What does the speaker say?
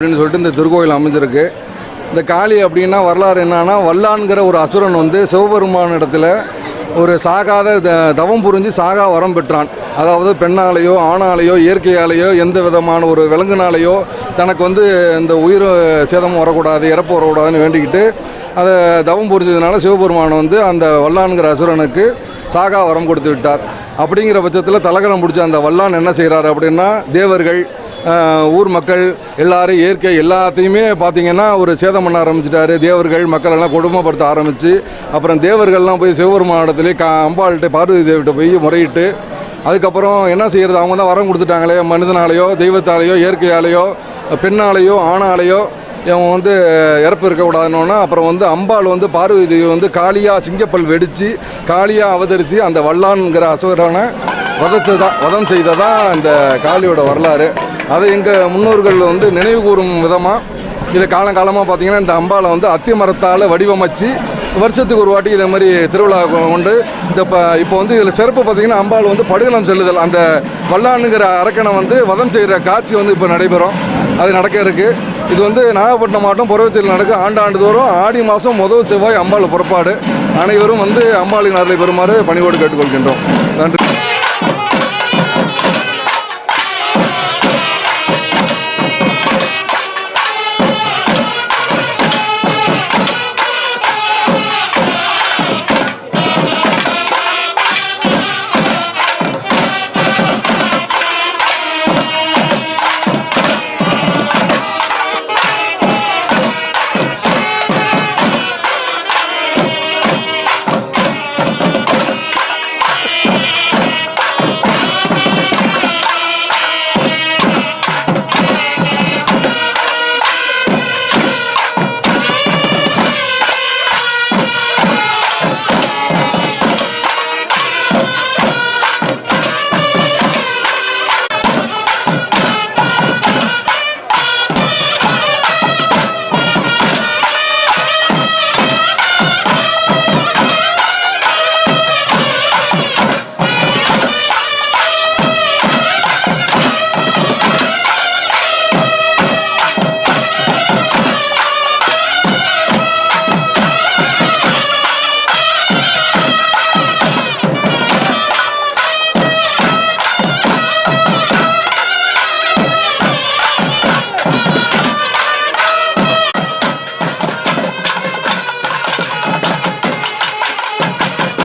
அப்படின்னு சொல்லிட்டு இந்த திருக்கோயில் அமைஞ்சிருக்கு. இந்த காளி அப்படின்னா வரலாறு என்னன்னா, வல்லான்கிற ஒரு அசுரன் வந்து சிவபெருமான இடத்துல ஒரு சாகாத தவம் புரிஞ்சு சாகா வரம் பெற்றான். அதாவது பெண்ணாலேயோ ஆணாலேயோ இயற்கையாலேயோ எந்த விதமான ஒரு விலங்குனாலேயோ தனக்கு வந்து இந்த உயிர் சேதம் வரக்கூடாது, இறப்பு வரக்கூடாதுன்னு வேண்டிக்கிட்டு அதை தவம் புரிஞ்சதுனால சிவபெருமான் வந்து அந்த வல்லான்கிற அசுரனுக்கு சாகா வரம் கொடுத்து விட்டார். அப்படிங்கிற பட்சத்தில் தலகரம் பிடிச்ச அந்த வல்லான் என்ன செய்கிறார் அப்படின்னா, தேவர்கள் ஊர் மக்கள் எல்லாரும் இயற்கை எல்லாத்தையுமே பார்த்திங்கன்னா ஒரு சேதம் பண்ண ஆரம்பிச்சிட்டாரு. தேவர்கள் மக்கள் எல்லாம் கொடுமைப்படுத்த ஆரம்பித்து அப்புறம் தேவர்கள்லாம் போய் சிவபெருமானிடத்துலேயே அம்பாள்கிட்ட பார்வதி தேவிட்ட போய் முறையிட்டு அதுக்கப்புறம் என்ன செய்கிறது, அவங்க தான் வரம் கொடுத்துட்டாங்களே, மனிதனாலேயோ தெய்வத்தாலேயோ இயற்கையாலேயோ பெண்ணாலேயோ ஆணாலேயோ இவன் வந்து இறப்பு இருக்கக்கூடாதுன்னா அப்புறம் வந்து அம்பாள் வந்து பார்வதி தேவி வந்து காளியாக சிங்கப்பல் வெடித்து காளியாக அவதரித்து அந்த வல்லான்கிற அசுரனை வதம் செய்ததான் இந்த காளியோட வரலாறு. அதை எங்கள் முன்னோர்கள் வந்து நினைவு கூறும் விதமாக இதை காலங்காலமாக பார்த்திங்கன்னா இந்த அம்பாளை வந்து அத்தி மரத்தால் வடிவமைச்சு வருஷத்துக்கு ஒரு வாட்டி இதே மாதிரி திருவிழா கொண்டு இந்த இப்போ வந்து இதில் சிறப்பு பார்த்திங்கன்னா அம்பாள் வந்து படுகளம் செல்லுதல், அந்த வல்லானுங்கிற அரக்கனை வந்து வதம் செய்கிற காட்சி வந்து இப்போ நடைபெறும். அது நடக்க இருக்குது. இது வந்து நாகப்பட்டினம் மாவட்டம் புறவச்சேரியில் நடக்க ஆண்டு தோறும் ஆடி மாதம் முதல் செவ்வாய் அம்பாள் புறப்பாடு. அனைவரும் வந்து அம்பாளின் அருளை பெறுமாறு பணிவோடு கேட்டுக்கொள்கின்றோம். நன்றி.